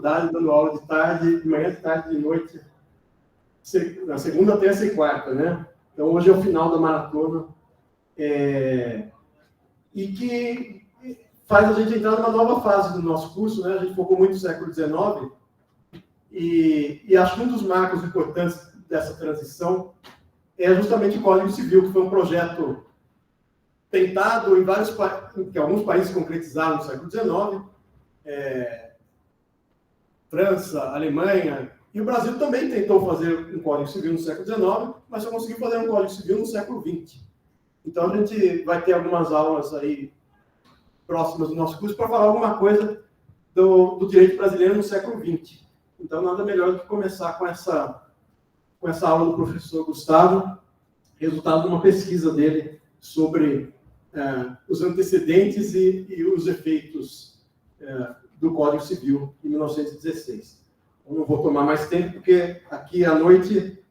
faculdade, dando aula de tarde, de manhã, de tarde, de noite, na segunda, terça e quarta, né? Então, hoje é o final da maratona, e que faz a gente entrar numa nova fase do nosso curso, né? A gente focou muito no século XIX, e acho que um dos marcos importantes dessa transição é justamente o Código Civil, que foi um projeto tentado em vários que alguns países concretizaram no século XIX, França, Alemanha, e o Brasil também tentou fazer um Código Civil no século XIX, mas só conseguiu fazer um Código Civil no século XX. Então, a gente vai ter algumas aulas aí próximas do nosso curso para falar alguma coisa do direito brasileiro no século XX. Então, nada melhor do que começar com essa aula do professor Gustavo, resultado de uma pesquisa dele sobre os antecedentes e os efeitos do Código Civil em 1916. Eu não vou tomar mais tempo, porque aqui à noite,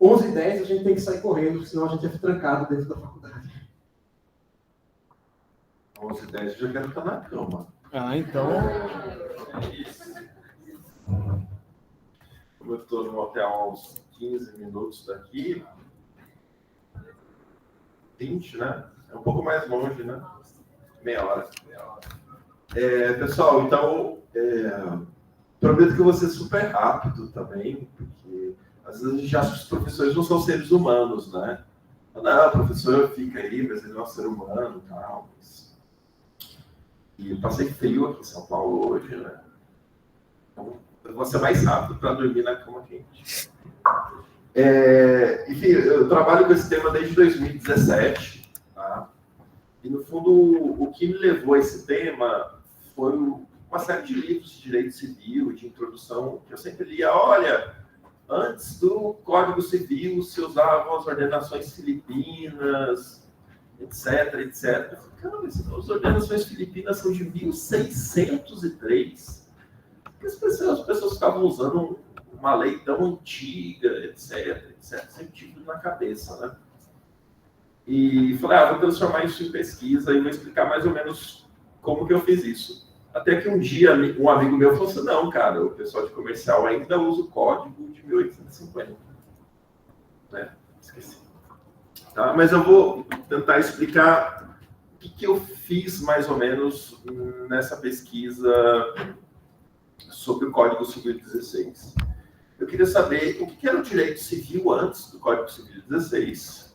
11h10, a gente tem que sair correndo, senão a gente é trancado dentro da faculdade. 11h10 eu já quero estar na cama. Então... É isso. Como eu estou no hotel há uns 15 minutos daqui, 20, né? É um pouco mais longe, né? Meia hora. Pessoal, então, prometo que eu vou ser super rápido também, porque às vezes a gente acha que os professores não são seres humanos, né? Não, o professor fica aí, mas ele não é um ser humano e tal. E eu passei frio aqui em São Paulo hoje, né? Então, eu vou ser mais rápido para dormir na cama quente. Enfim, eu trabalho com esse tema desde 2017, tá? E, no fundo, o que me levou a esse tema foi uma série de livros de direito civil, de introdução, que eu sempre lia. Olha, antes do Código Civil se usavam as ordenações filipinas, etc, etc. Eu falei, cara, as ordenações filipinas são de 1603. Porque as pessoas ficavam usando uma lei tão antiga, etc, etc. Sempre tive na cabeça, né? E falei, vou transformar isso em pesquisa e vou explicar mais ou menos como que eu fiz isso. Até que um dia um amigo meu falou assim, não, cara, o pessoal de comercial ainda usa o código de 1850. Né? Esqueci. Tá? Mas eu vou tentar explicar o que eu fiz mais ou menos nessa pesquisa sobre o Código Civil 16. Eu queria saber o que era o direito civil antes do Código Civil 16,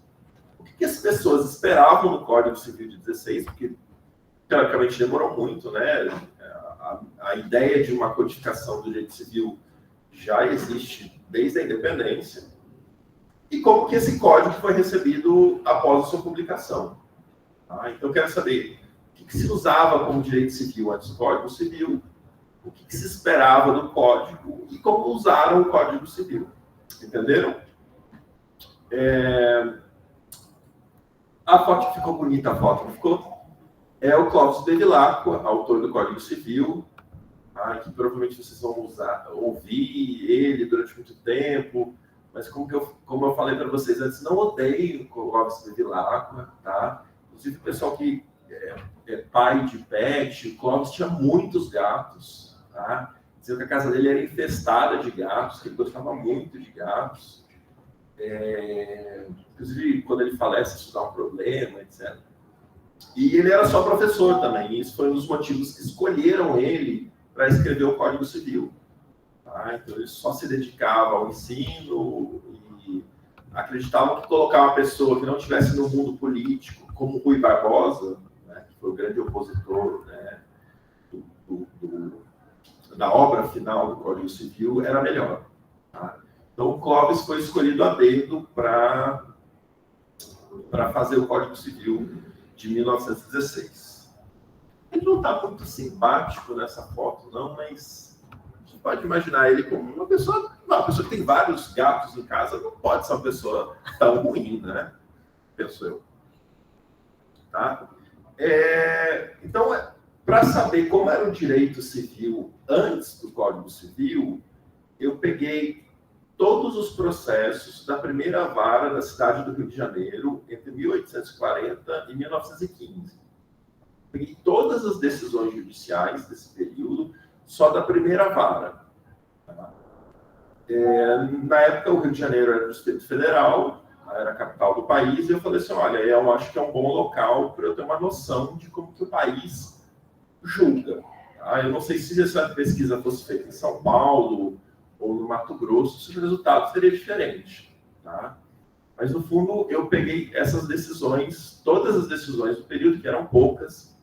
o que as pessoas esperavam no Código Civil de 16, porque teoricamente demorou muito, né? A ideia de uma codificação do direito civil já existe desde a independência, e como que esse código foi recebido após a sua publicação. Tá? Então, eu quero saber o que se usava como direito civil antes do Código Civil, o que se esperava do código e como usaram o Código Civil. Entenderam? A foto ficou bonita, a foto não ficou? É o Clóvis Bevilacqua, autor do Código Civil, que provavelmente vocês vão ouvir ele durante muito tempo, mas como eu falei para vocês antes, não odeio o Clóvis Bevilacqua, tá? Inclusive o pessoal que é pai de pet, o Clóvis tinha muitos gatos, tá? Dizia que a casa dele era infestada de gatos, que ele gostava muito de gatos. Inclusive, quando ele falece, isso dá um problema, etc. E ele era só professor também, e isso foi um dos motivos que escolheram ele para escrever o Código Civil. Tá? Então, ele só se dedicava ao ensino e acreditavam que colocar uma pessoa que não estivesse no mundo político, como Rui Barbosa, né, que foi o grande opositor, né, da obra final do Código Civil, era melhor. Tá? Então, o Clóvis foi escolhido a dedo para fazer o Código Civil de 1916. Ele não está muito simpático nessa foto, não, mas a gente pode imaginar ele como uma pessoa que tem vários gatos em casa, não pode ser uma pessoa tão ruim, né? Penso eu. Tá? Então, para saber como era o direito civil antes do Código Civil, eu peguei todos os processos da primeira vara da cidade do Rio de Janeiro entre 1840 e 1915. Peguei todas as decisões judiciais desse período só da primeira vara. Tá? Na época, o Rio de Janeiro era do Distrito Federal, era a capital do país, e eu falei assim, olha, eu acho que é um bom local para eu ter uma noção de como que o país julga. Tá? Eu não sei se essa pesquisa fosse feita em São Paulo ou no Mato Grosso, se o resultado seria diferente. Tá? Mas, no fundo, eu peguei essas decisões, todas as decisões do período, que eram poucas.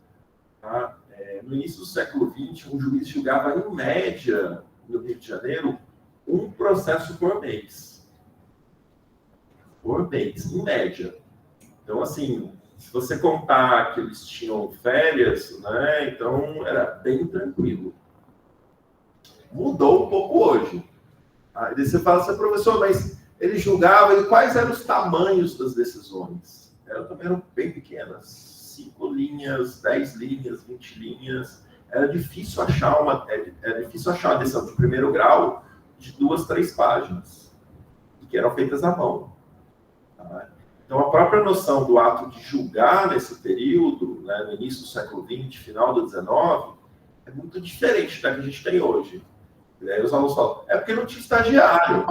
Tá? No início do século XX, um juiz julgava, em média, no Rio de Janeiro, um processo por mês. Por mês, em média. Então, assim, se você contar que eles tinham férias, né, então era bem tranquilo. Mudou um pouco hoje. Aí você fala assim, professor, mas ele julgava, e quais eram os tamanhos das decisões? Também eram bem pequenas, 5 linhas, 10 linhas, 20 linhas. Era difícil achar a decisão de primeiro grau de 2, 3 páginas, que eram feitas à mão. Tá? Então, a própria noção do ato de julgar nesse período, né, no início do século XX, final do XIX, é muito diferente da que a gente tem hoje. E aí os alunos falam, é porque não tinha estagiário.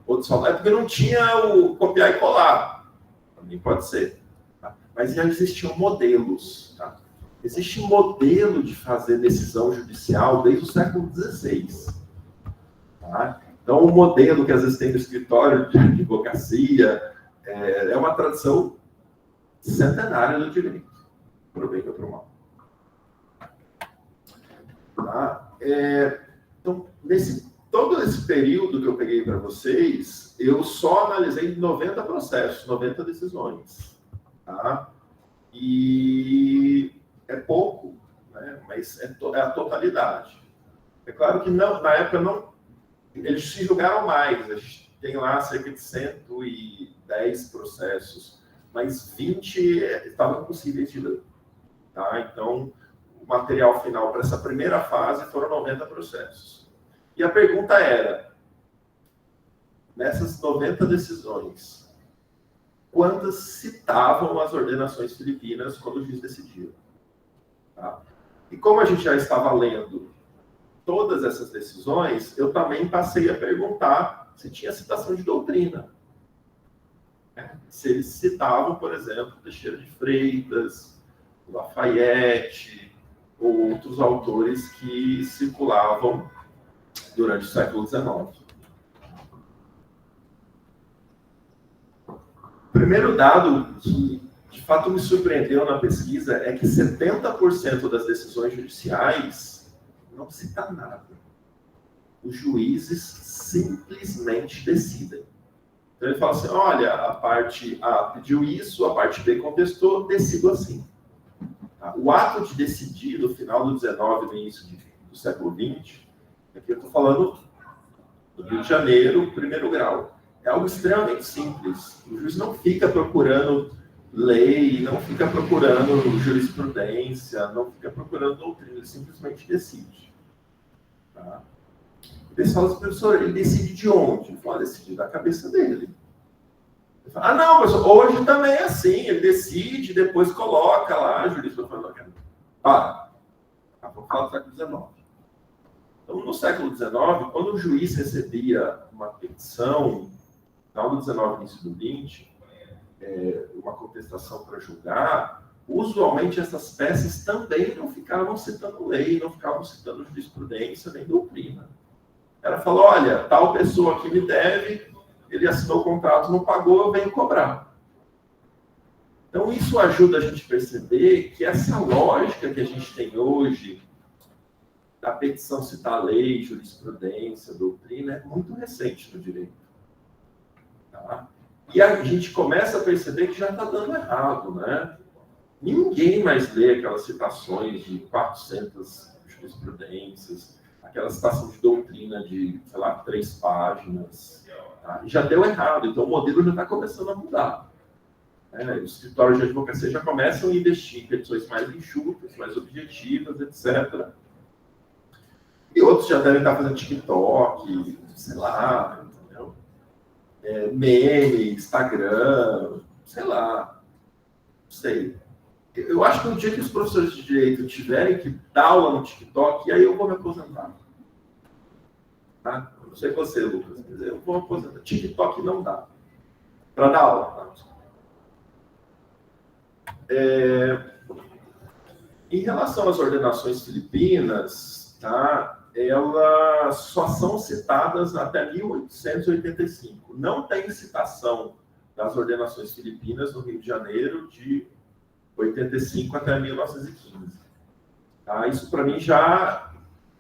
Outros falam, é porque não tinha o copiar e colar. Também pode ser. Tá? Mas já existiam modelos. Tá? Existe um modelo de fazer decisão judicial desde o século XVI. Tá? Então, o modelo que às vezes tem no escritório de advocacia é uma tradição centenária do direito, para o bem ou para o mal. Tá? Então, todo esse período que eu peguei para vocês, eu só analisei 90 processos, 90 decisões. Tá? E é pouco, né? Mas é a totalidade. É claro que na época não. Eles se julgaram mais, a gente tem lá cerca de 110 processos, mas 20 estavam impossíveis de ler. Tá? Então, o material final para essa primeira fase foram 90 processos. E a pergunta era, nessas 90 decisões, quantas citavam as ordenações filipinas quando o juiz decidiu? Tá? E como a gente já estava lendo todas essas decisões, eu também passei a perguntar se tinha citação de doutrina. Se eles citavam, por exemplo, Teixeira de Freitas, Lafayette, ou outros autores que circulavam durante o século XIX. O primeiro dado que, de fato, me surpreendeu na pesquisa é que 70% das decisões judiciais não cita nada. Os juízes simplesmente decidem. Então ele fala assim, olha, a parte A pediu isso, a parte B contestou, decido assim. Tá? O ato de decidir no final do XIX, no início do século XX, aqui eu estou falando do Rio de Janeiro, primeiro grau. É algo extremamente simples. O juiz não fica procurando lei, não fica procurando jurisprudência, não fica procurando doutrina, ele simplesmente decide. Tá? O pessoal diz, professor, ele decide de onde? Ele fala, decide da cabeça dele. Ele fala, não, professor, hoje também é assim, ele decide, depois coloca lá a jurisprudência. Vamos falar do século XIX. Então, no século XIX, quando o juiz recebia uma petição, no final do XIX, início do XX, uma contestação para julgar, usualmente essas peças também não ficavam citando lei, não ficavam citando jurisprudência nem doutrina. Ela falou, olha, tal pessoa que me deve, ele assinou o contrato, não pagou, eu venho cobrar. Então isso ajuda a gente a perceber que essa lógica que a gente tem hoje, da petição citar lei, jurisprudência, doutrina, é muito recente no direito. Tá? E a gente começa a perceber que já está dando errado, né? Ninguém mais lê aquelas citações de 400 jurisprudências, aquela citação de doutrina de, 3 páginas. Tá? E já deu errado, então o modelo já está começando a mudar. Os escritórios de advocacia já começam a investir em petições mais enxutas, mais objetivas, etc. E outros já devem estar fazendo TikTok, sei lá, entendeu? Meme, Instagram, sei lá, não sei. Eu acho que no dia que os professores de direito tiverem que dar aula no TikTok, aí eu vou me aposentar. Tá? Eu não sei você, Lucas, mas eu vou me aposentar. TikTok não dá para dar aula. Tá? Em relação às ordenações filipinas, tá? Elas só são citadas até 1885. Não tem citação das ordenações filipinas no Rio de Janeiro de 85 até 1915. Tá? Isso, para mim, já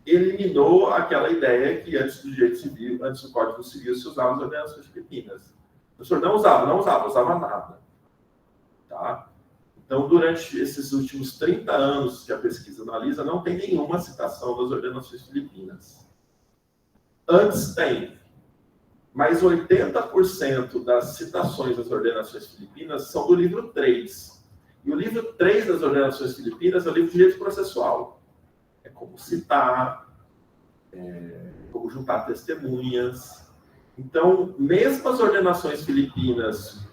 eliminou aquela ideia que antes do direito civil, antes do Código Civil, se usava as ordenações filipinas. O professor não usava nada. Tá? Então, durante esses últimos 30 anos que a pesquisa analisa, não tem nenhuma citação das ordenações filipinas. Antes tem, mas 80% das citações das ordenações filipinas são do livro 3. E o livro 3 das ordenações filipinas é o livro de direito processual. É como citar, como juntar testemunhas. Então, mesmo as ordenações filipinas,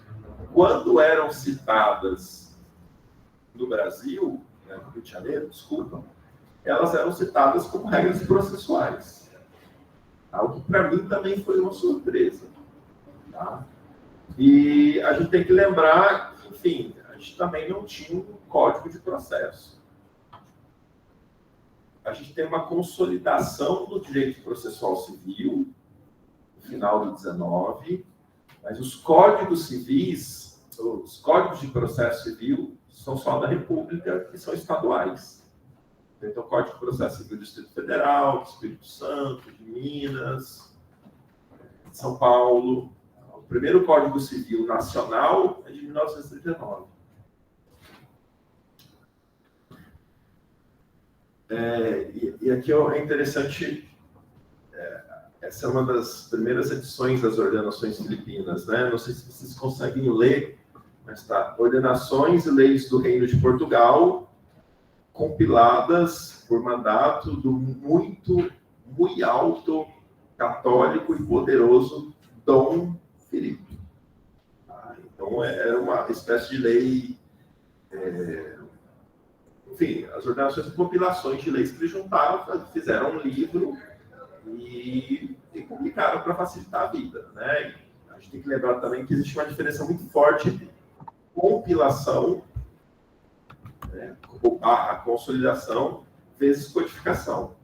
quando eram citadas no Brasil, no Rio de Janeiro, desculpa, elas eram citadas como regras processuais. Algo que para mim também foi uma surpresa. Tá? E a gente tem que lembrar que, enfim, a gente também não tinha um código de processo. A gente tem uma consolidação do direito processual civil no final do 19, mas os códigos civis, os códigos de processo civil, são só da República e são estaduais. Então, o Código de Processo Civil do Distrito Federal, do Espírito Santo, de Minas, de São Paulo. O primeiro Código Civil Nacional é de 1939. E aqui é interessante, essa é uma das primeiras edições das ordenações filipinas, né? Não sei se vocês conseguem ler, mas tá. Ordenações e leis do Reino de Portugal, compiladas por mandato do muito alto católico e poderoso Dom Filipe. Então, era uma espécie de lei... Enfim, as ordenações são compilações de leis que eles juntaram, fizeram um livro e publicaram para facilitar a vida, né? A gente tem que lembrar também que existe uma diferença muito forte entre compilação, né, a consolidação, vezes codificação.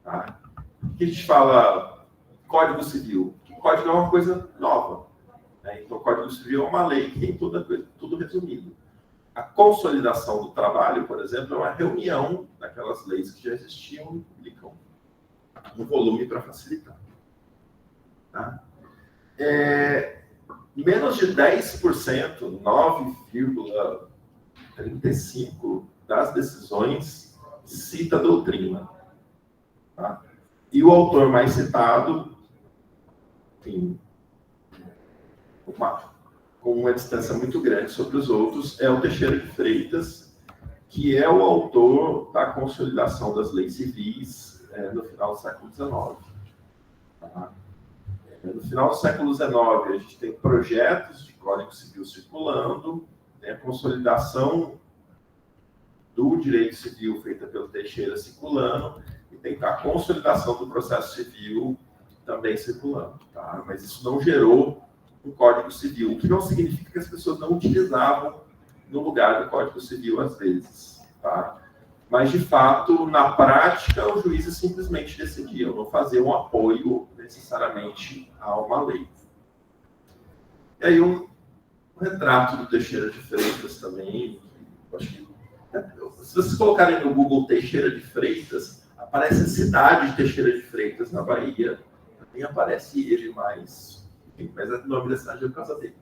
Tá? O que a gente fala Código Civil? Que código é uma coisa nova. Né? Então, o Código Civil é uma lei que tem tudo resumido. A consolidação do trabalho, por exemplo, é uma reunião daquelas leis que já existiam e publicam um volume para facilitar. Tá? Menos de 10%, 9,35% das decisões cita a doutrina. Tá? E o autor mais citado, enfim, com uma distância muito grande sobre os outros, é o Teixeira de Freitas, que é o autor da consolidação das leis civis no final do século XIX. Tá? No final do século XIX, a gente tem projetos de Código Civil circulando, tem a consolidação do direito civil feita pelo Teixeira circulando, e tem a consolidação do processo civil também circulando. Tá? Mas isso não gerou um Código Civil, o que não significa que as pessoas não utilizavam no lugar do Código Civil às vezes. Tá? Mas, de fato, na prática, os juízes simplesmente decidiam, não faziam um apoio necessariamente a uma lei. E aí, um retrato do Teixeira de Freitas também, acho que, se vocês colocarem no Google Teixeira de Freitas, aparece a cidade de Teixeira de Freitas, na Bahia, também aparece ele, mas o nome da cidade é por causa dele.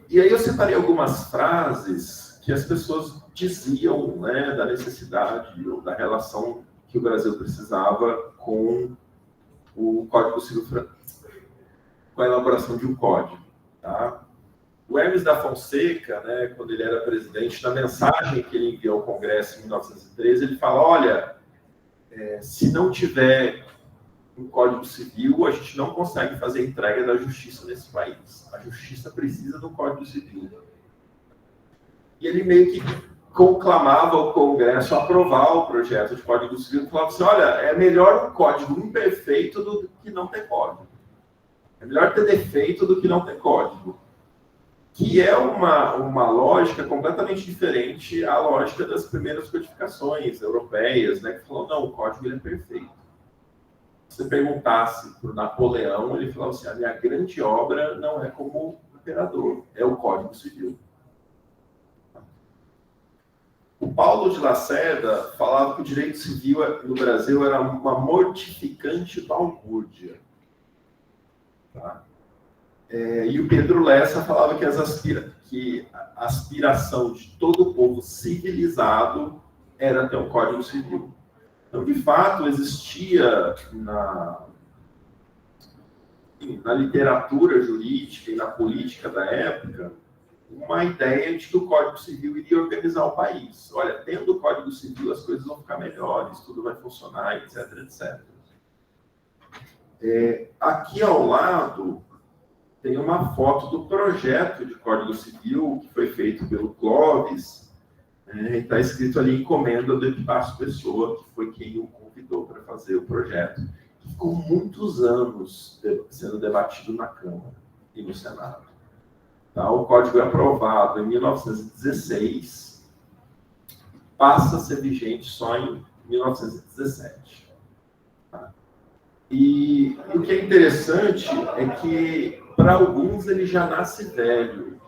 E aí eu separei algumas frases que as pessoas diziam, né, da necessidade ou da relação que o Brasil precisava com o Código Civil francês, com a elaboração de um código. Tá? O Hermes da Fonseca, né, quando ele era presidente, na mensagem que ele enviou ao Congresso em 1913, ele fala, olha, se não tiver no Código Civil, a gente não consegue fazer a entrega da justiça nesse país. A justiça precisa do Código Civil. E ele meio que conclamava o Congresso a aprovar o projeto de Código Civil, falava assim, olha, é melhor um código imperfeito do que não ter código. É melhor ter defeito do que não ter código. Que é uma lógica completamente diferente à lógica das primeiras codificações europeias, né, que falou, não, o código ele é perfeito. Se você perguntasse para o Napoleão, ele falava assim, a minha grande obra não é como imperador, é o Código Civil. O Paulo de Lacerda falava que o direito civil no Brasil era uma mortificante balbúrdia. Tá? E o Pedro Lessa falava que a aspiração de todo o povo civilizado era ter um Código Civil. Então, de fato, existia na literatura jurídica e na política da época uma ideia de que o Código Civil iria organizar o país. Olha, tendo o Código Civil, as coisas vão ficar melhores, tudo vai funcionar, etc, etc. Aqui ao lado tem uma foto do projeto de Código Civil que foi feito pelo Clóvis, e está escrito ali encomenda do Epitácio Pessoa, que foi quem o convidou para fazer o projeto. Ficou muitos anos sendo debatido na Câmara e no Senado. Tá? O código é aprovado em 1916, passa a ser vigente só em 1917. Tá? E o que é interessante é que, para alguns, ele já nasce velho.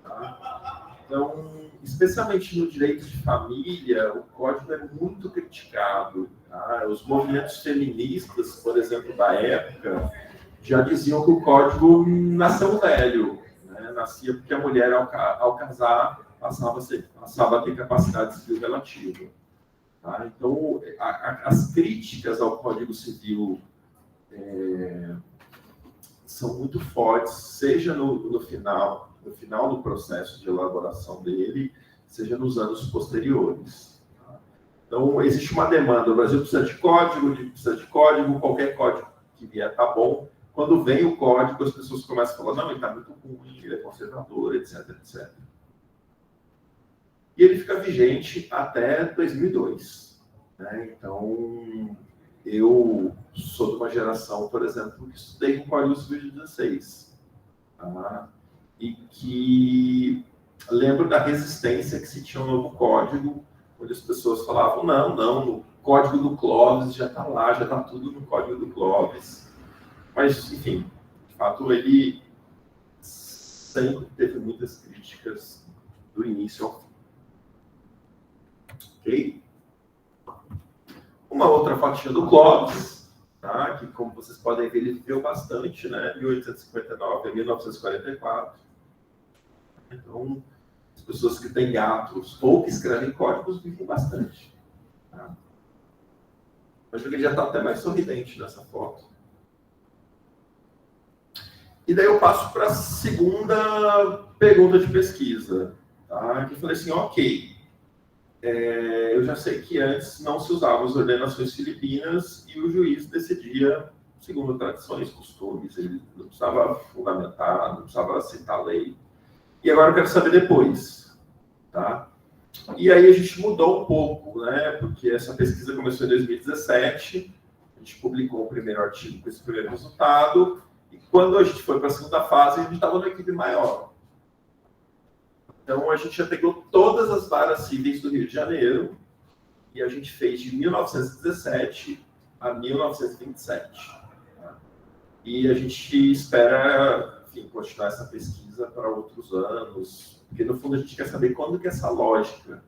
Tá? Então, especialmente no direito de família, o código é muito criticado. Tá? Os movimentos feministas, por exemplo, da época, já diziam que o código nasceu velho. Né? Nascia porque a mulher, ao casar, passava a ter capacidade civil relativa. Tá? Então, as críticas ao Código Civil são muito fortes, seja no final do processo de elaboração dele, seja nos anos posteriores. Tá? Então, existe uma demanda, o Brasil precisa de código, qualquer código que vier está bom. Quando vem o código, as pessoas começam a falar, não, ele está muito ruim, ele é conservador, etc, etc. E ele fica vigente até 2002. Né? Então, eu sou de uma geração, por exemplo, que estudei com o Código Civil de 16. Tá? E que lembro da resistência que se tinha um novo código, onde as pessoas falavam, não, o código do Clóvis já está lá, já está tudo no código do Clóvis. Mas, enfim, de fato, ele sempre teve muitas críticas do início ao fim. Ok? Uma outra fotinha do Clóvis, tá? Que, como vocês podem ver, ele viveu bastante, né? 1859 a 1944. Então, as pessoas que têm gatos ou que escrevem códigos vivem bastante. Tá? Acho que ele já está até mais sorridente nessa foto. E daí eu passo para a segunda pergunta de pesquisa. Tá? Que eu falei assim, ok, eu já sei que antes não se usavam as ordenações filipinas e o juiz decidia segundo tradições, costumes, ele não precisava fundamentar, não precisava citar lei. E agora eu quero saber depois, tá? E aí a gente mudou um pouco, né? Porque essa pesquisa começou em 2017, a gente publicou o primeiro artigo com esse primeiro resultado, e quando a gente foi para a segunda fase, a gente estava numa equipe maior. Então a gente já pegou todas as varas cíveis do Rio de Janeiro, e a gente fez de 1917 a 1927. Tá? E a gente espera, enfim, continuar essa pesquisa para outros anos, porque no fundo a gente quer saber quando que essa lógica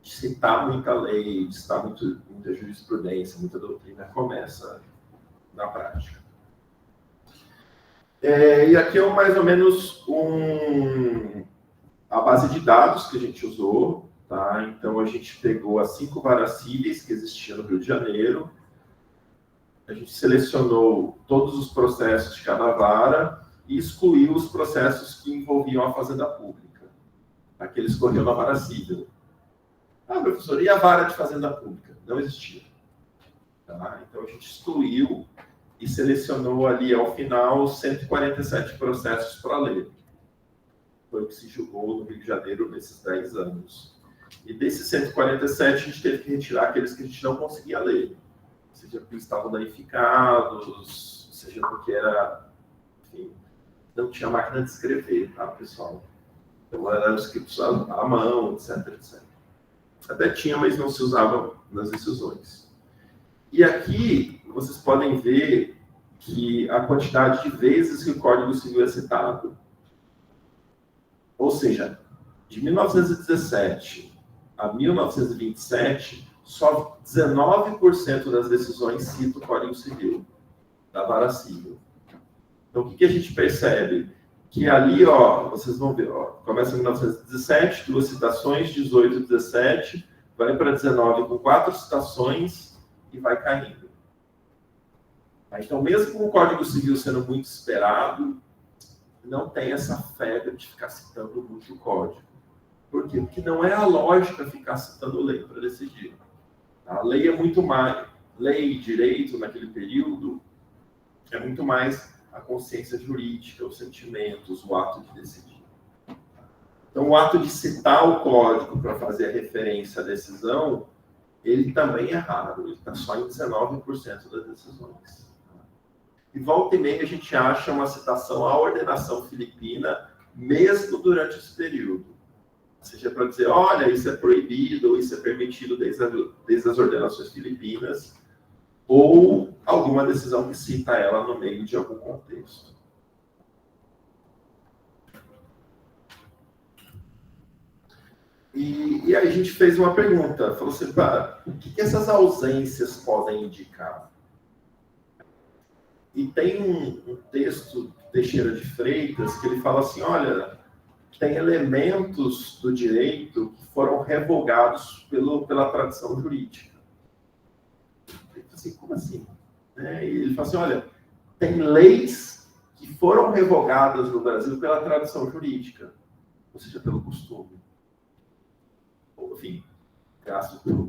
de citar muita lei, de citar muita jurisprudência, muita doutrina começa na prática. E aqui é mais ou menos a base de dados que a gente usou. Tá? Então a gente pegou as 5 varas cíveis que existiam no Rio de Janeiro, a gente selecionou todos os processos de cada vara e excluiu os processos que envolviam a fazenda pública, aqueles que corriam na vara civil. Ah, professor, e a vara de fazenda pública? Não existia. Tá? Então a gente excluiu e selecionou ali, ao final, 147 processos para ler. Foi o que se julgou no Rio de Janeiro nesses 10 anos. E desses 147, a gente teve que retirar aqueles que a gente não conseguia ler. Seja porque estavam danificados, seja porque era, enfim, não tinha máquina de escrever, tá, pessoal? Então, eram escritos à mão, etc, etc. Até tinha, mas não se usava nas decisões. E aqui, vocês podem ver que a quantidade de vezes que o Código Civil é citado. Ou seja, de 1917 a 1927, só 19% das decisões cita o Código Civil, da Vara Civil. Então, o que a gente percebe? Que ali, ó, vocês vão ver, ó, começa em 1917, 2 citações, 18 e 17, vai para 19 com 4 citações e vai caindo. Então, mesmo com o Código Civil sendo muito esperado, não tem essa febre de ficar citando muito o código. Por quê? Porque não é a lógica ficar citando lei para decidir. A lei é muito mais... Lei e direito, naquele período, é muito mais a consciência jurídica, os sentimentos, o ato de decidir. Então, o ato de citar o código para fazer a referência à decisão, ele também é raro, ele está só em 19% das decisões. E volta e meia a gente acha uma citação à ordenação filipina, mesmo durante esse período. Seja para dizer, olha, isso é proibido, ou isso é permitido desde as ordenações filipinas, ou alguma decisão que cita ela no meio de algum contexto. E aí a gente fez uma pergunta, falou assim, o que essas ausências podem indicar? E tem um texto de Teixeira de Freitas que ele fala assim, olha, tem elementos do direito que foram revogados pela tradição jurídica. Ele fala assim, como assim? E ele fala assim, olha, tem leis que foram revogadas no Brasil pela tradição jurídica, ou seja, pelo costume. Ou, enfim,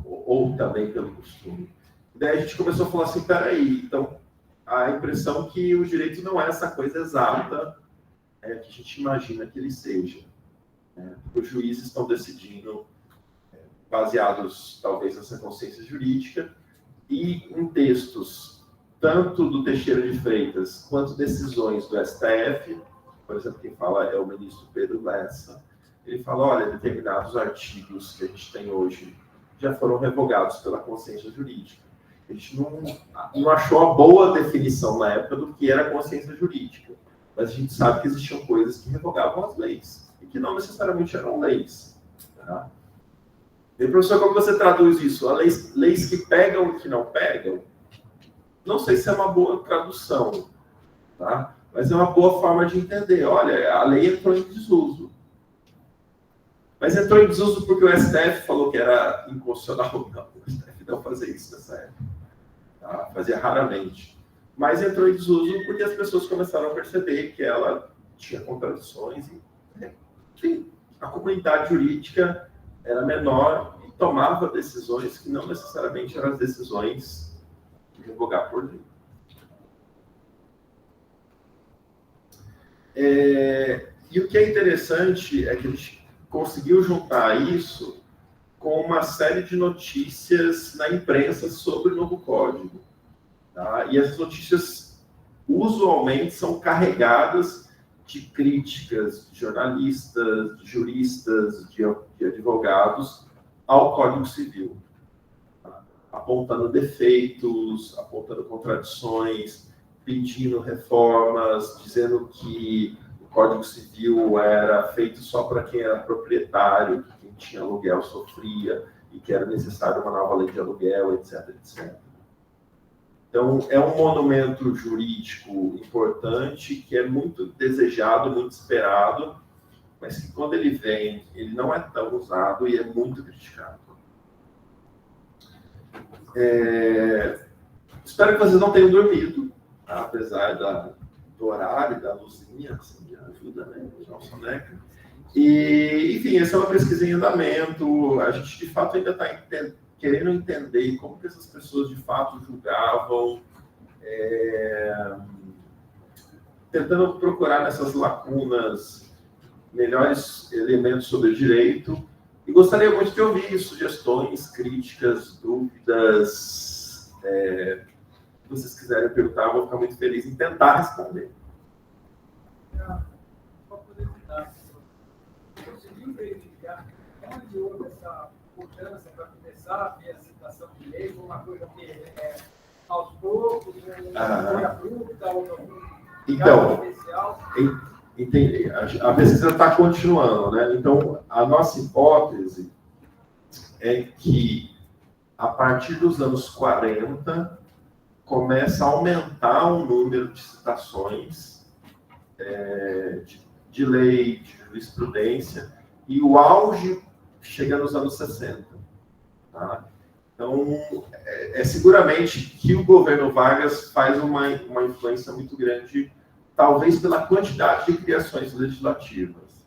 ou também pelo costume. E daí a gente começou a falar assim, peraí, então, a impressão que o direito não é essa coisa exata que a gente imagina que ele seja. Os juízes estão decidindo, baseados, talvez, nessa consciência jurídica, e em textos, tanto do Teixeira de Freitas, quanto decisões do STF, por exemplo, quem fala é o ministro Pedro Lessa, ele fala, olha, determinados artigos que a gente tem hoje já foram revogados pela consciência jurídica. A gente não achou a boa definição na época do que era consciência jurídica, mas a gente sabe que existiam coisas que revogavam as leis, e que não necessariamente eram leis. Tá? E, professor, como você traduz isso? Leis que pegam e que não pegam? Não sei se é uma boa tradução, tá? Mas é uma boa forma de entender. Olha, a lei entrou em desuso. Mas entrou em desuso porque o STF falou que era inconstitucional? Não, o STF não fazia isso nessa época. Tá? Fazia raramente. Mas entrou em desuso porque as pessoas começaram a perceber que ela tinha contradições. Enfim, a comunidade jurídica era menor e tomava decisões que não necessariamente eram as decisões de revogar por lei. E o que é interessante é que a gente conseguiu juntar isso com uma série de notícias na imprensa sobre o novo código. Tá? E as notícias usualmente são carregadas de críticas de jornalistas, de juristas, de advogados ao Código Civil, tá? Apontando defeitos, apontando contradições, pedindo reformas, dizendo que o Código Civil era feito só para quem era proprietário, que quem tinha aluguel sofria e que era necessário uma nova lei de aluguel, etc, etc. Então, é um monumento jurídico importante, que é muito desejado, muito esperado, mas que quando ele vem, ele não é tão usado e é muito criticado. Espero que vocês não tenham dormido, tá? Apesar do horário, da luzinha, assim, me ajuda, né? Já soneca. E, enfim, essa é uma pesquisa em andamento. A gente, de fato, ainda está querendo entender como que essas pessoas, de fato, julgavam tentando procurar nessas lacunas melhores elementos sobre o direito. E gostaria muito de ouvir sugestões, críticas, dúvidas. Se vocês quiserem perguntar, eu vou ficar muito feliz em tentar responder. Uma curiosidade. Conseguiu verificar onde houve essa mudança para começar a ver a citação de lei, uma coisa que é aos poucos, foi abrupta, ou algum então, especial? Entendi. A pesquisa está continuando, né? Então, a nossa hipótese é que, a partir dos anos 40, começa a aumentar o número de citações de lei, de jurisprudência, e o auge chega nos anos 60. Tá? Então, seguramente que o governo Vargas faz uma influência muito grande, talvez pela quantidade de criações legislativas.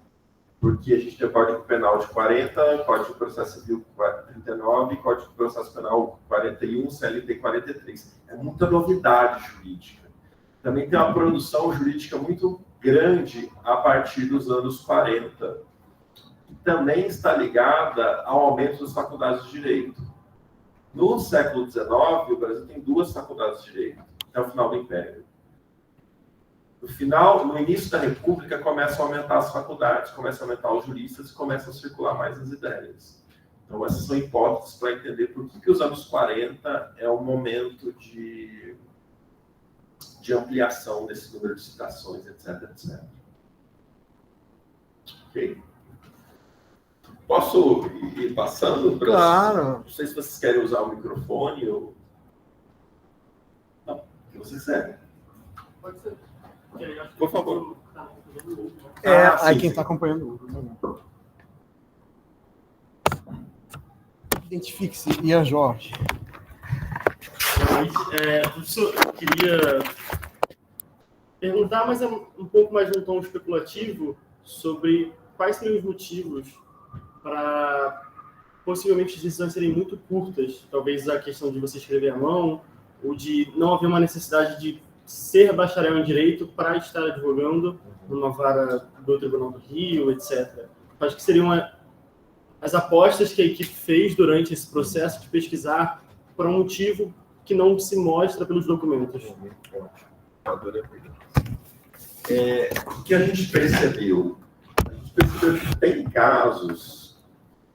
Porque a gente tem o Código Penal de 40, Código de Processo Civil 39, Código de Processo Penal 41, CLT 43. É muita novidade jurídica. Também tem uma produção jurídica muito grande a partir dos anos 40, que também está ligada ao aumento das faculdades de direito. No século XIX, o Brasil tem 2 faculdades de direito, até o final do Império. No início da República, começam a aumentar as faculdades, começam a aumentar os juristas e começam a circular mais as ideias. Então, essas são hipóteses para entender por que os anos 40 é um momento de ampliação desse número de citações, etc, etc. Ok. Posso ir passando? Claro. Não sei se vocês querem usar o microfone ou... Não, o que vocês querem. Pode ser. Por favor. Aí sim, quem sim. está acompanhando o Identifique-se, Ian Jorge. Professor, eu queria perguntar, mas um pouco mais num tom especulativo, sobre quais seriam os motivos para possivelmente as decisões serem muito curtas. Talvez a questão de você escrever à mão, ou de não haver uma necessidade de ser bacharel em Direito para estar advogando numa vara do Tribunal do Rio, etc. Acho que seriam as apostas que a equipe fez durante esse processo de pesquisar por um motivo que não se mostra pelos documentos. O que a gente percebeu? A gente percebeu que tem casos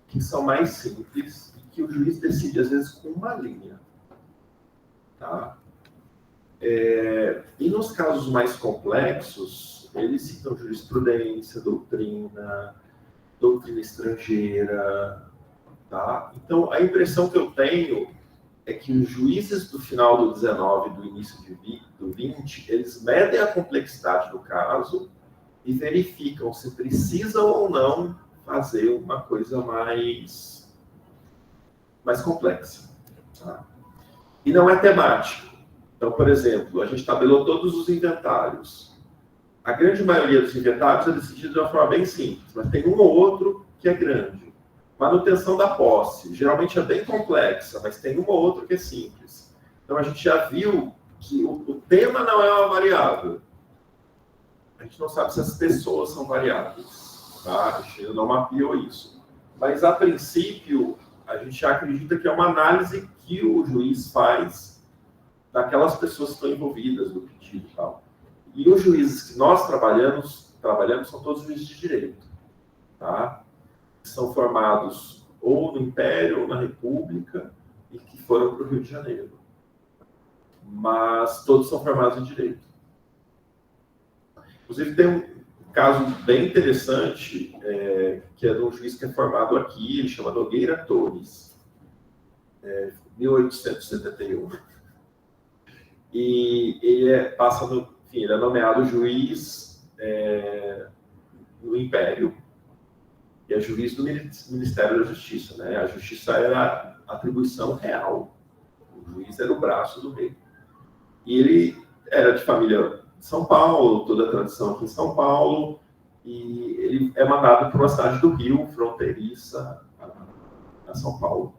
que são mais simples e que o juiz decide, às vezes, com uma linha. Tá? E nos casos mais complexos, eles citam jurisprudência, doutrina estrangeira. Tá? Então, a impressão que eu tenho é que os juízes do final do 19 e do início do 20, eles medem a complexidade do caso e verificam se precisam ou não fazer uma coisa mais complexa. Tá? E não é temático. Então, por exemplo, a gente tabelou todos os inventários. A grande maioria dos inventários é decidido de uma forma bem simples, mas tem um ou outro que é grande. Manutenção da posse, geralmente é bem complexa, mas tem um ou outro que é simples. Então, a gente já viu que o tema não é uma variável. A gente não sabe se as pessoas são variáveis. Tá? A gente ainda não mapeou isso. Mas, a princípio, a gente já acredita que é uma análise que o juiz faz daquelas pessoas que estão envolvidas no pedido e tal. E os juízes que nós trabalhamos são todos juízes de direito. Tá? São formados ou no Império ou na República e que foram para o Rio de Janeiro. Mas todos são formados em Direito. Inclusive, tem um caso bem interessante, que é de um juiz que é formado aqui, ele chama Nogueira Torres, 1871. E ele ele é nomeado juiz no Império, e é juiz do Ministério da Justiça. Né? A justiça era a atribuição real. O juiz era o braço do rei. E ele era de família de São Paulo, toda a tradição aqui em São Paulo, e ele é mandado para uma cidade do Rio, fronteiriça a São Paulo.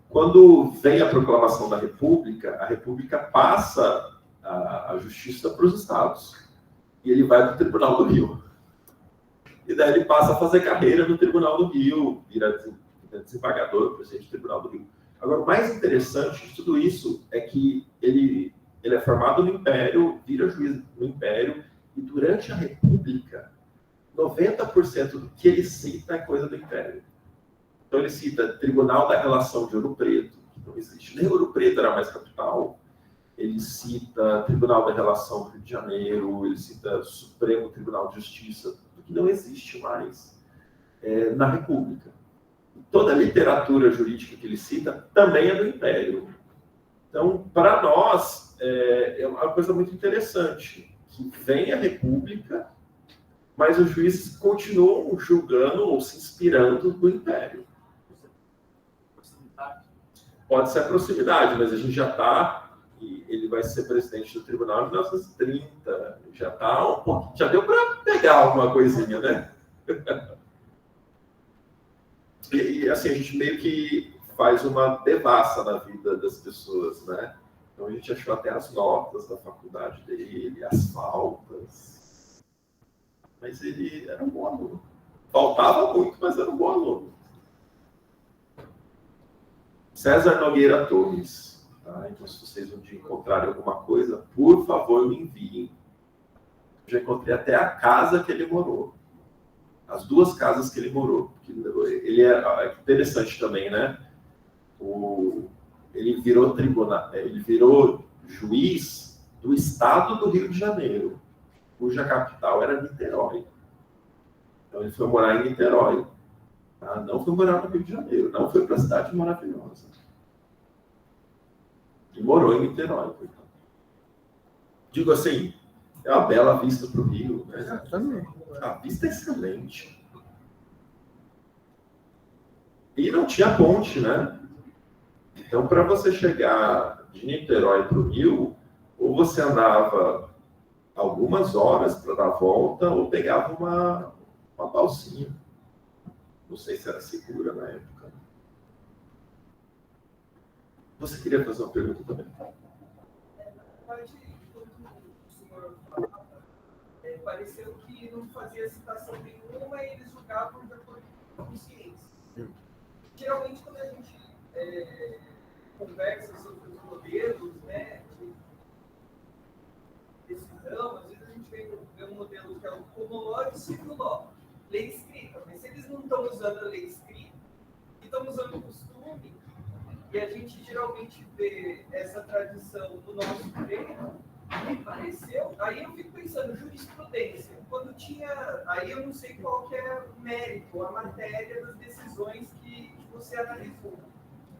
Quando vem a proclamação da República, a República passa a justiça para os estados. E ele vai para o Tribunal do Rio. E daí ele passa a fazer carreira no Tribunal do Rio, vira desembargador, presidente do Tribunal do Rio. Agora, o mais interessante de tudo isso é que ele é formado no Império, vira juiz no Império, e durante a República, 90% do que ele cita é coisa do Império. Então ele cita Tribunal da Relação de Ouro Preto, que não existe. Nem Ouro Preto era mais capital. Ele cita Tribunal da Relação do Rio de Janeiro, ele cita Supremo Tribunal de Justiça, que não existe mais na República. Toda a literatura jurídica que ele cita também é do Império. Então, para nós, é uma coisa muito interessante, que vem a República, mas os juízes continuam julgando ou se inspirando no Império. Pode ser a proximidade, mas a gente já está, e ele vai ser presidente do tribunal em 1930, já está um pouquinho, já deu para pegar alguma coisinha, né? E assim, a gente meio que faz uma devassa na vida das pessoas, né? Então a gente achou até as notas da faculdade dele, as faltas. Mas ele era um bom aluno. Faltava muito, mas era um bom aluno. César Nogueira Torres. Tá? Então, se vocês um dia encontrarem alguma coisa, por favor, me enviem. Eu já encontrei até a casa que ele morou. As duas casas que ele morou. Ele é interessante também, né? Ele virou ele virou juiz do estado do Rio de Janeiro, cuja capital era Niterói. Então ele foi morar em Niterói. Tá? Não foi morar no Rio de Janeiro, não foi para a cidade maravilhosa. E morou em Niterói. Digo assim, é uma bela vista para o Rio. Né? Exatamente. A vista é excelente. E não tinha ponte, né? Então, para você chegar de Niterói para o Rio, ou você andava algumas horas para dar a volta, ou pegava uma balsinha. Não sei se era segura na época. Você queria fazer uma pergunta também? Pareceu que não fazia citação nenhuma e eles julgavam de acordo com a consciência. Geralmente, quando a gente conversa sobre os modelos, né, de decisão, às vezes a gente vê um modelo que é o common law e o civil law, lei escrita. Mas se eles não estão usando a lei escrita, e estão usando o costume, e a gente geralmente vê essa tradição no nosso direito, me pareceu, aí eu fico pensando, jurisprudência, quando tinha, aí eu não sei qual que é o mérito, a matéria das decisões que você analisou,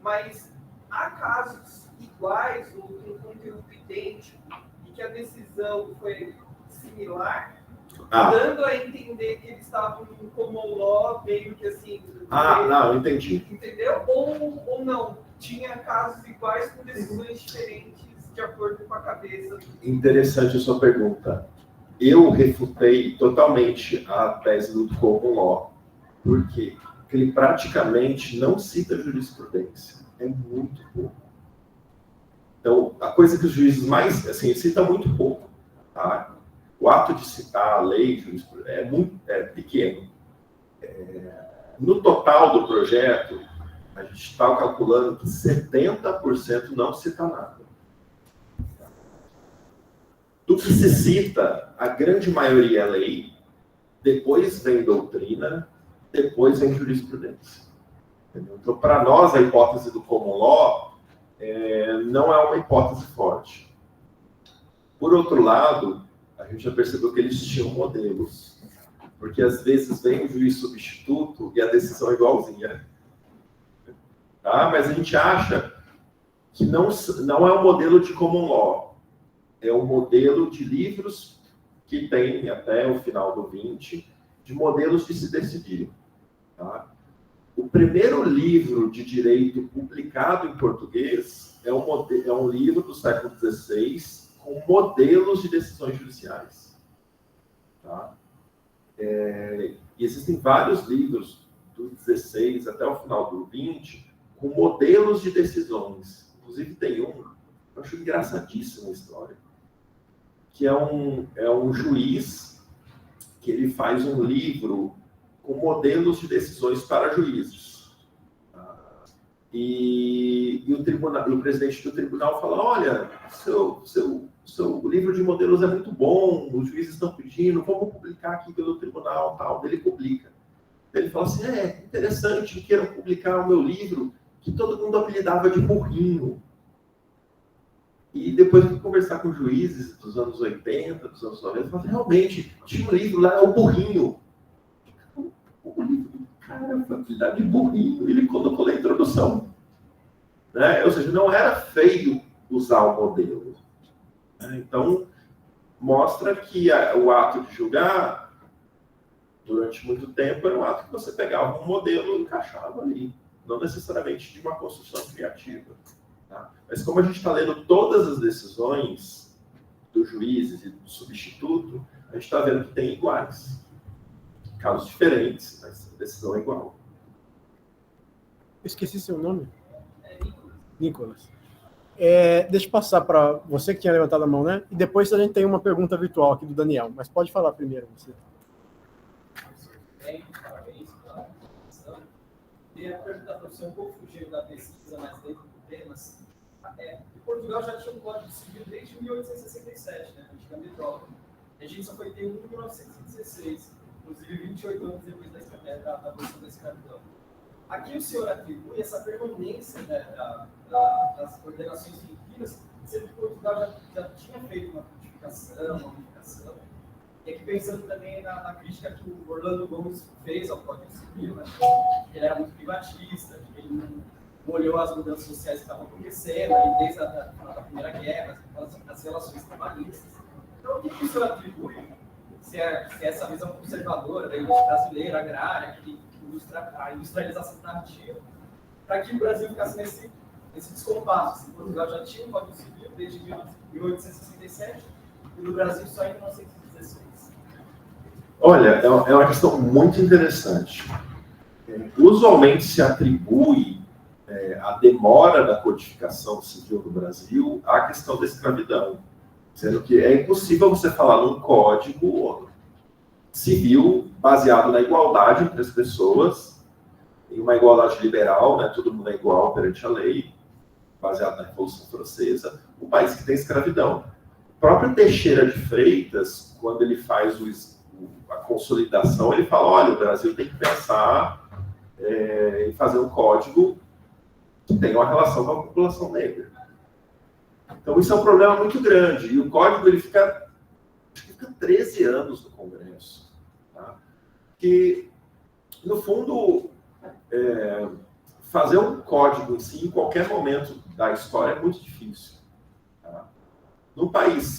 mas há casos iguais ou com conteúdo idêntico e que a decisão foi similar, dando a entender que eles estavam no common law, meio que assim... Não, entendi. Entendeu? Ou não, tinha casos iguais com decisões diferentes, de acordo com a cabeça. Interessante a sua pergunta. Eu refutei totalmente a tese do common law. Por quê? Porque ele praticamente não cita jurisprudência. É muito pouco. Então, a coisa que os juízes mais... Assim, cita muito pouco. Tá? O ato de citar a lei jurisprudência é pequeno. No total do projeto, a gente está calculando que 70% não cita nada. Do que se cita, a grande maioria é lei, depois vem doutrina, depois vem jurisprudência. Entendeu? Então, para nós, a hipótese do common law não é uma hipótese forte. Por outro lado, a gente já percebeu que eles tinham modelos, porque às vezes vem um juiz substituto e a decisão é igualzinha. Tá? Mas a gente acha que não é um modelo de common law. É um modelo de livros que tem até o final do 20, de modelos de se decidir. Tá? O primeiro livro de direito publicado em português é um livro do século XVI com modelos de decisões judiciais. Tá? Existem vários livros do 16 até o final do 20 com modelos de decisões. Inclusive tem eu acho engraçadíssima a história. que é um juiz que ele faz um livro com modelos de decisões para juízes. E o presidente do tribunal fala, olha, seu livro de modelos é muito bom, os juízes estão pedindo, vamos publicar aqui pelo tribunal, tal. Ele publica. Ele fala assim, interessante que queiram publicar o meu livro, que todo mundo apelidava de burrinho. E depois de conversar com juízes dos anos 80, dos anos 90, eu falei, realmente, tinha um livro lá, o burrinho. O livro do cara foi apelidado de burrinho, ele colocou na introdução. Né? Ou seja, não era feio usar o modelo. Né? Então, mostra que o ato de julgar, durante muito tempo, era um ato que você pegava um modelo e encaixava ali. Não necessariamente de uma construção criativa. Tá? Mas como a gente está lendo todas as decisões dos juízes e do substituto, a gente está vendo que tem iguais. Casos diferentes, mas a decisão é igual. Eu esqueci seu nome. Nicolas. Deixa eu passar para você que tinha levantado a mão, né? E depois a gente tem uma pergunta virtual aqui do Daniel. Mas pode falar primeiro você. Parabéns pela apresentação. Queria perguntar para você um pouco, fugindo da pesquisa, mas dentro do tema. Portugal já tinha um Código Civil desde 1867, né? Antiga metrópole. A gente só foi ter um em 1916, inclusive 28 anos depois da abolição da escravidão. Aqui o senhor atribui essa permanência, né, das ordenações filipinas, sendo que Portugal já tinha feito uma codificação, uma unificação. E aqui pensando também na crítica que o Orlando Gomes fez ao Código Civil, né, que ele era muito privatista, que ele não olhou as mudanças sociais que estavam acontecendo, aí, desde a Primeira Guerra, as relações trabalhistas. Então, o que o senhor atribui, se é essa visão conservadora da elite brasileira, agrária, que a industrialização narrativa, para que o Brasil ficasse nesse descompasso? Portugal já tinha um Código Civil desde 1867 e no Brasil só em 1916. Olha, é uma questão muito interessante. Usualmente se atribui a demora da codificação civil no Brasil à questão da escravidão, sendo que é impossível você falar num código civil baseado na igualdade entre as pessoas, em uma igualdade liberal, né? Todo mundo é igual perante a lei, baseado na Revolução Francesa, o país que tem escravidão. O próprio Teixeira de Freitas, quando ele faz a consolidação, ele fala, olha, o Brasil tem que pensar em fazer um código que tenha uma relação com a população negra. Então isso é um problema muito grande, e o código ele fica 13 anos no Congresso. Tá? Que, no fundo, fazer um código em si, em qualquer momento da história, é muito difícil. Tá? Num país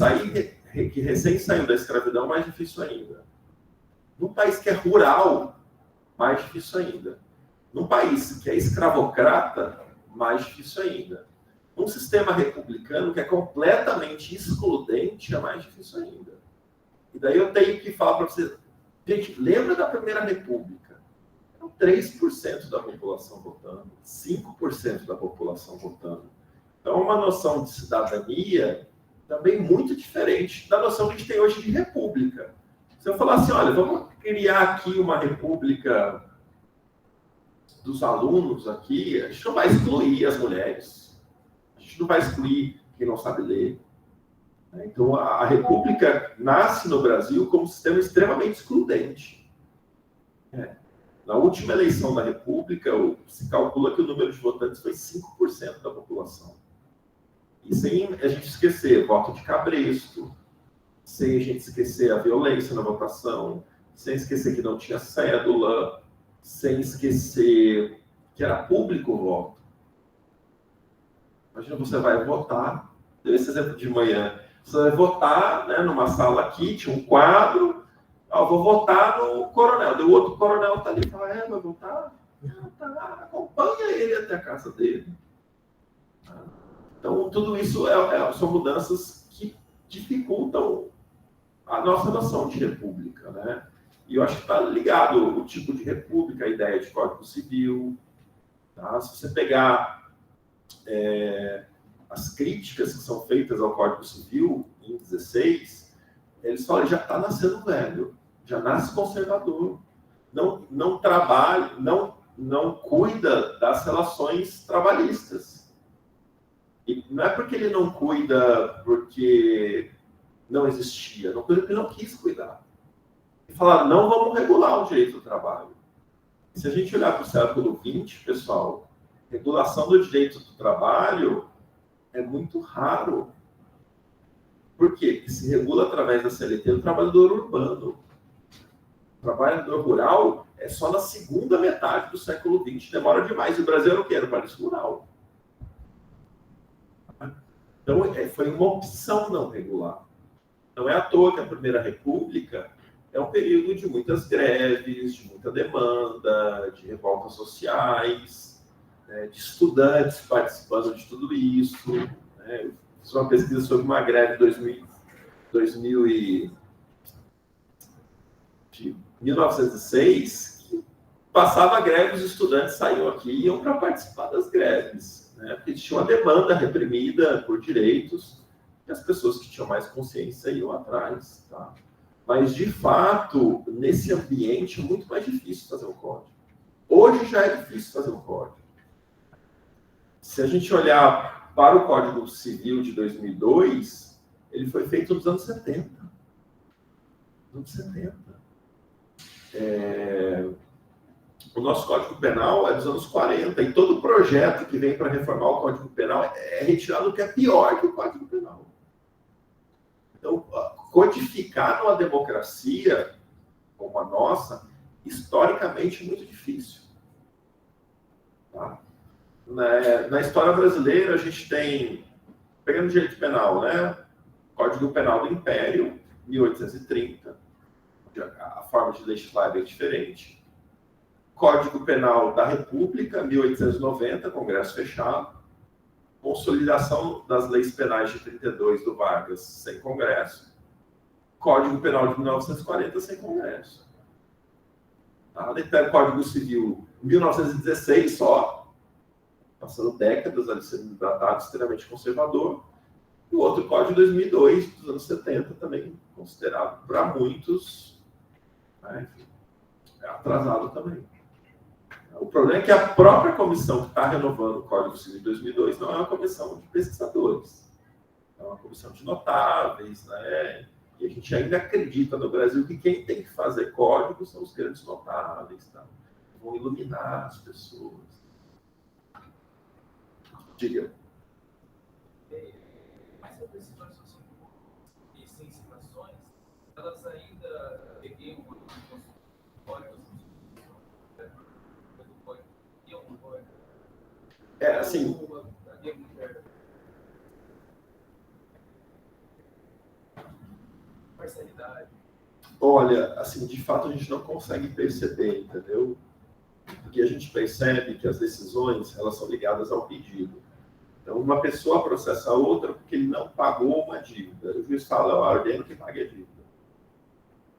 que recém saiu da escravidão, mais difícil ainda. Num país que é rural, mais difícil ainda. Num país que é escravocrata, mais difícil ainda. Num sistema republicano que é completamente excludente, é mais difícil ainda. E daí eu tenho que falar para vocês, gente, lembra da Primeira República? Eram 3% da população votando, 5% da população votando. Então, uma noção de cidadania também muito diferente da noção que a gente tem hoje de república. Se eu falar assim, olha, vamos criar aqui uma república dos alunos aqui, a gente não vai excluir as mulheres, a gente não vai excluir quem não sabe ler. Então, a república nasce no Brasil como um sistema extremamente excludente. Na última eleição da república, se calcula que o número de votantes foi 5% da população. E sem a gente esquecer voto de cabresto, sem a gente esquecer a violência na votação, sem esquecer que não tinha cédula, sem esquecer que era público o voto. Imagina, você vai votar, deu esse exemplo de manhã, você vai votar, né, numa sala aqui, tinha um quadro, vou votar no coronel, o outro coronel está ali, fala, vai votar? Tá, acompanha ele até a casa dele. Então, tudo isso são mudanças que dificultam a nossa noção de república, né? E eu acho que está ligado o tipo de república, a ideia de Código Civil. Tá? Se você pegar as críticas que são feitas ao Código Civil em 16, eles falam, já está nascendo velho, já nasce conservador, não trabalha, não cuida das relações trabalhistas. E não é porque ele não cuida porque não existia, não cuida porque não quis cuidar. E falaram, não vamos regular o direito do trabalho. E se a gente olhar para o século XX, pessoal, regulação do direito do trabalho é muito raro. Por quê? Porque se regula através da CLT do trabalhador urbano. O trabalhador rural é só na segunda metade do século XX, demora demais. E o Brasil era o quê? Era um país rural. Então, foi uma opção não regular. Não é à toa que a Primeira República é um período de muitas greves, de muita demanda, de revoltas sociais, né, de estudantes participando de tudo isso. Né? Eu fiz uma pesquisa sobre uma greve de 1906, que passava a greve, os estudantes saíam aqui e iam para participar das greves, né? Porque tinha uma demanda reprimida por direitos, e as pessoas que tinham mais consciência iam atrás. Tá? Mas, de fato, nesse ambiente é muito mais difícil fazer um código. Hoje já é difícil fazer um código. Se a gente olhar para o Código Civil de 2002, ele foi feito nos anos 70. Nos anos 70. O nosso Código Penal é dos anos 40, e todo projeto que vem para reformar o Código Penal é retirado o que é pior que o Código Penal. Então, codificar numa democracia como a nossa, historicamente, é muito difícil. Tá? Na história brasileira, a gente tem, pegando o direito penal, né? Código Penal do Império, 1830, a forma de legislar é bem diferente. Código Penal da República, 1890, Congresso fechado. Consolidação das leis penais de 32 do Vargas, sem Congresso. Código Penal de 1940, sem Congresso. Tá? Daí Código Civil, 1916 só, passando décadas ali sendo tratado, extremamente conservador. E o outro Código de 2002, dos anos 70, também considerado para muitos, né, atrasado também. O problema é que a própria comissão que está renovando o Código Civil de 2002 não é uma comissão de pesquisadores, é uma comissão de notáveis, né? E a gente ainda acredita no Brasil que quem tem que fazer códigos são os grandes notáveis, tá? Vão iluminar as pessoas. Diga. Essas decisões e sensibilizações, elas ainda peguem um código. Assim, parcialidade. olha, assim, de fato a gente não consegue perceber, entendeu? Porque a gente percebe que as decisões, elas são ligadas ao pedido. Então, uma pessoa processa a outra porque ele não pagou uma dívida. O juiz fala, eu ordeno que pague a dívida.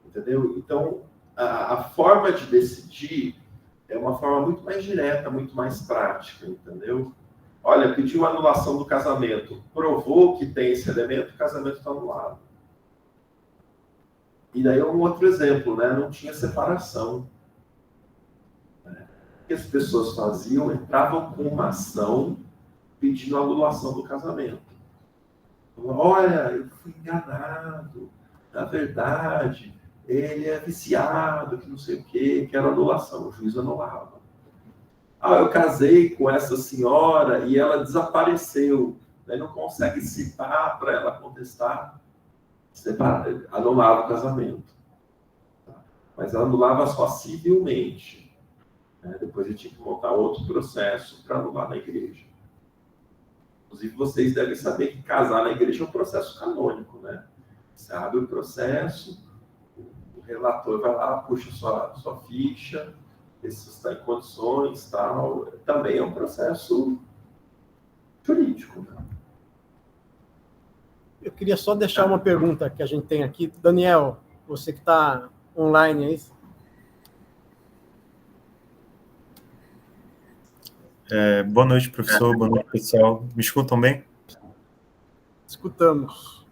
Entendeu? Então, a forma de decidir é uma forma muito mais direta, muito mais prática, entendeu? Olha, pediu anulação do casamento, provou que tem esse elemento, o casamento está anulado. E daí é um outro exemplo, né? Não tinha separação. O que as pessoas faziam? Entravam com uma ação pedindo anulação do casamento. Olha, eu fui enganado, na verdade, ele é viciado, que não sei o quê, quero anulação. O juiz anulava. Eu casei com essa senhora e ela desapareceu. Daí não consegue citar para ela contestar. Anulava o casamento. Mas ela anulava só civilmente. Depois ele tinha que montar outro processo para anular na igreja. Inclusive, vocês devem saber que casar na igreja é um processo canônico, né? Você abre o processo, o relator vai lá, puxa sua ficha, vê se você está em condições, tal. Também é um processo jurídico, né? Eu queria só deixar uma pergunta que a gente tem aqui. Daniel, você que está online aí. Boa noite, professor. Boa noite, pessoal. Me escutam bem? Escutamos.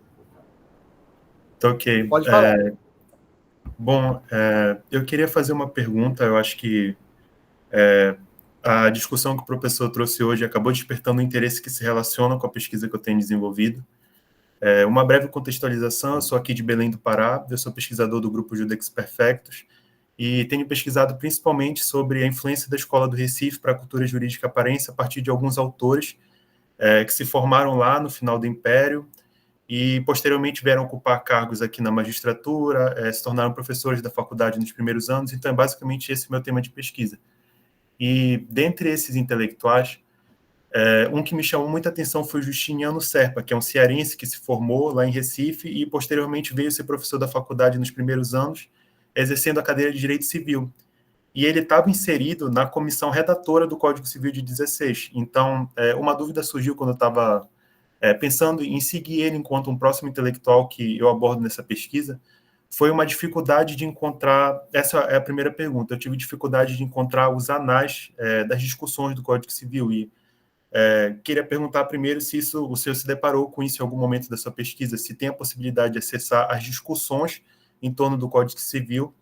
Tá ok. Pode falar. Bom, eu queria fazer uma pergunta. Eu acho que a discussão que o professor trouxe hoje acabou despertando um interesse que se relaciona com a pesquisa que eu tenho desenvolvido. Uma breve contextualização: eu sou aqui de Belém do Pará, eu sou pesquisador do grupo Judex Perfectus e tenho pesquisado principalmente sobre a influência da Escola do Recife para a cultura jurídica aparense a partir de alguns autores que se formaram lá no final do Império e posteriormente vieram ocupar cargos aqui na magistratura, se tornaram professores da faculdade nos primeiros anos. Então é basicamente esse o meu tema de pesquisa. E dentre esses intelectuais, um que me chamou muita atenção foi o Justiniano Serpa, que é um cearense que se formou lá em Recife e posteriormente veio ser professor da faculdade nos primeiros anos, exercendo a cadeira de Direito Civil. E ele estava inserido na comissão redatora do Código Civil de 16. Então, uma dúvida surgiu quando eu estava pensando em seguir ele enquanto um próximo intelectual que eu abordo nessa pesquisa. Foi uma dificuldade de encontrar, essa é a primeira pergunta, eu tive dificuldade de encontrar os anais das discussões do Código Civil e queria perguntar primeiro se o senhor se deparou com isso em algum momento da sua pesquisa, se tem a possibilidade de acessar as discussões em torno do Código Civil,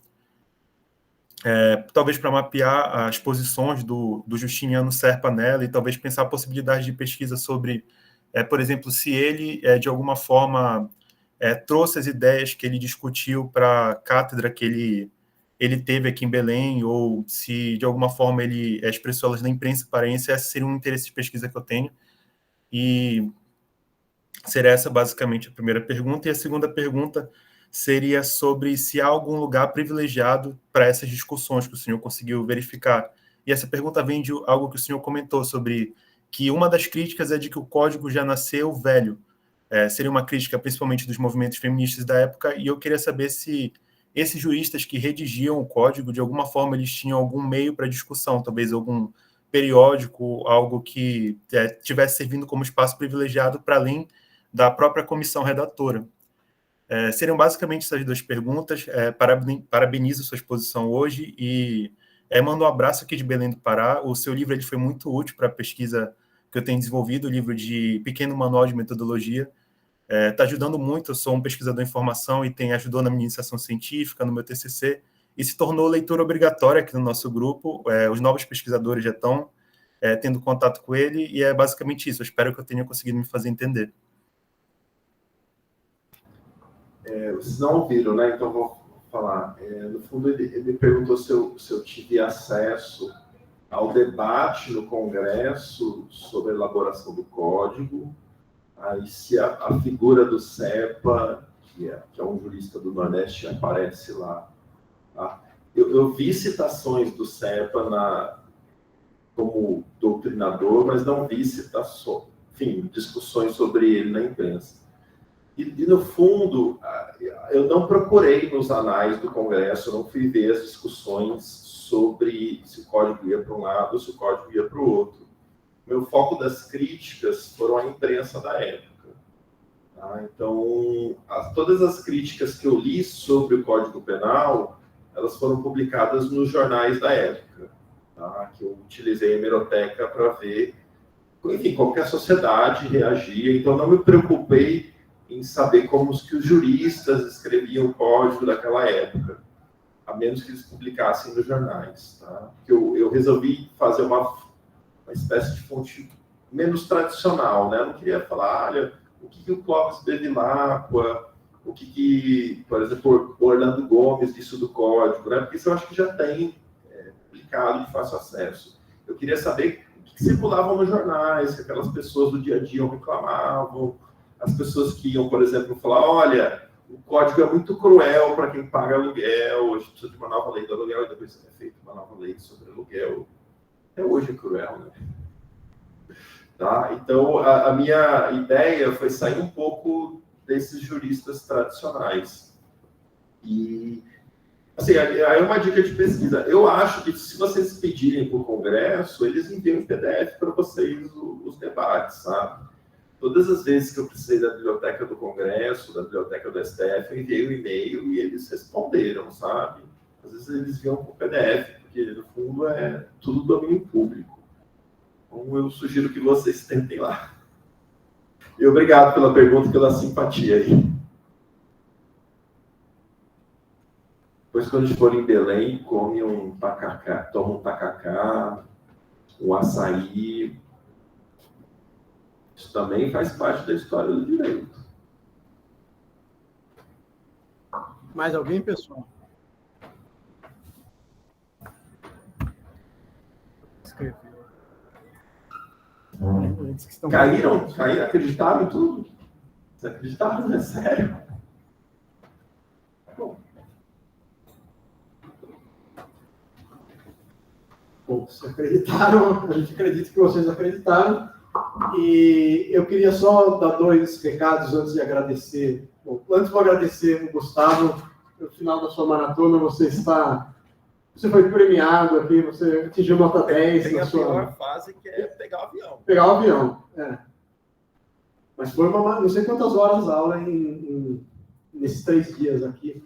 talvez para mapear as posições do Justiniano Serpa nela e talvez pensar a possibilidade de pesquisa sobre, por exemplo, se ele, de alguma forma, trouxe as ideias que ele discutiu para a cátedra que ele teve aqui em Belém, ou se, de alguma forma, ele expressou elas na imprensa paraense. Esse seria um interesse de pesquisa que eu tenho. E seria essa, basicamente, a primeira pergunta. E a segunda pergunta seria sobre se há algum lugar privilegiado para essas discussões que o senhor conseguiu verificar. E essa pergunta vem de algo que o senhor comentou sobre que uma das críticas é de que o código já nasceu velho. Seria uma crítica principalmente dos movimentos feministas da época, e eu queria saber se esses juristas que redigiam o código, de alguma forma, eles tinham algum meio para discussão, talvez algum periódico, algo que estivesse servindo como espaço privilegiado para além da própria comissão redatora. Seriam basicamente essas duas perguntas. Parabenizo sua exposição hoje e mando um abraço aqui de Belém do Pará. O seu livro ele foi muito útil para a pesquisa que eu tenho desenvolvido, o livro de Pequeno Manual de Metodologia. Está ajudando muito. Eu sou um pesquisador em formação e ajudou na minha iniciação científica, no meu TCC, e se tornou leitura obrigatória aqui no nosso grupo. Os novos pesquisadores já estão tendo contato com ele, e é basicamente isso. Eu espero que eu tenha conseguido me fazer entender. Vocês não ouviram, né? Então vou falar. No fundo, ele perguntou se eu tive acesso ao debate no Congresso sobre a elaboração do código, aí se a figura do Serpa, que é um jurista do Nordeste, aparece lá. Tá? Eu vi citações do Serpa como doutrinador, mas não vi citações, enfim, discussões sobre ele na imprensa. E, no fundo, eu não procurei nos anais do Congresso, eu não fui ver as discussões sobre se o código ia para um lado ou se o código ia para o outro. Meu foco das críticas foram a imprensa da época. Tá? Então, todas as críticas que eu li sobre o Código Penal, elas foram publicadas nos jornais da época, tá? Que eu utilizei a hemeroteca para ver, enfim, como que a sociedade reagia. Então, não me preocupei em saber como que os juristas escreviam o código daquela época, a menos que eles publicassem nos jornais. Tá? Eu resolvi fazer uma espécie de fonte menos tradicional, né? Eu não queria falar, olha, o que o Clóvis Bevilacqua, o que, por exemplo, Orlando Gomes disse do código, né? Porque isso eu acho que já tem publicado de fácil acesso. Eu queria saber o que circulavam nos jornais, que aquelas pessoas do dia a dia reclamavam, as pessoas que iam, por exemplo, falar, olha, o código é muito cruel para quem paga aluguel, a gente precisa de uma nova lei do aluguel, e depois é feita uma nova lei sobre aluguel. Até hoje é cruel, né? Tá? Então, a minha ideia foi sair um pouco desses juristas tradicionais. E, assim, aí é uma dica de pesquisa. Eu acho que se vocês pedirem para o Congresso, eles enviam em PDF para vocês os debates, sabe? Todas as vezes que eu precisei da biblioteca do Congresso, da biblioteca do STF, eu enviei um e-mail e eles responderam, sabe? Às vezes eles enviam com PDF, porque no fundo é tudo domínio público. Então eu sugiro que vocês tentem lá. E obrigado pela pergunta e pela simpatia aí. Depois, quando eles forem em Belém, come um tacacá, toma um tacacá, um açaí. Isso também faz parte da história do direito. Mais alguém, pessoal? Escreveu. Eles que estão- Caíram, acreditaram em tudo. Vocês acreditaram? É sério? Bom, vocês acreditaram, a gente acredita que vocês acreditaram. E eu queria só dar 2 recados antes de agradecer. Bom, antes vou agradecer o Gustavo. No final da sua maratona, você foi premiado aqui, você atingiu nota 10 Tem na a sua... pior fase, que é pegar o avião. Pegar o avião, Mas foi não sei quantas horas aula nesses 3 dias aqui.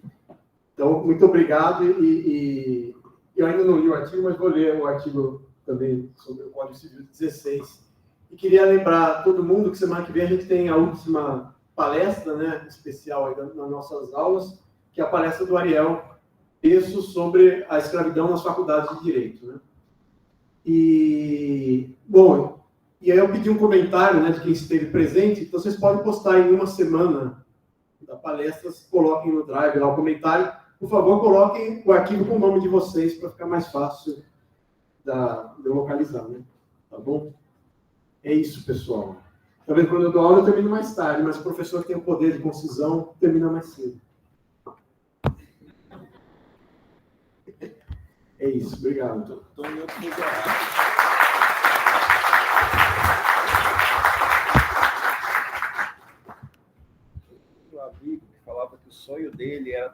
Então, muito obrigado. E eu ainda não li o artigo, mas vou ler o artigo também sobre o Código Civil 16. E queria lembrar todo mundo que semana que vem a gente tem a última palestra, né, especial aí nas nossas aulas, que é a palestra do Ariel Peço sobre a escravidão nas faculdades de Direito, né? E, bom, e aí eu pedi um comentário, né, de quem esteve presente, então vocês podem postar em uma semana da palestra, coloquem no Drive lá o comentário. Por favor, coloquem o arquivo com o nome de vocês para ficar mais fácil de eu localizar, né? Tá bom? É isso, pessoal. Tá vendo? Quando eu dou aula, eu termino mais tarde, mas o professor que tem o poder de concisão termina mais cedo. É isso, obrigado. Tô em outro lugar. Um amigo que falava que o sonho dele era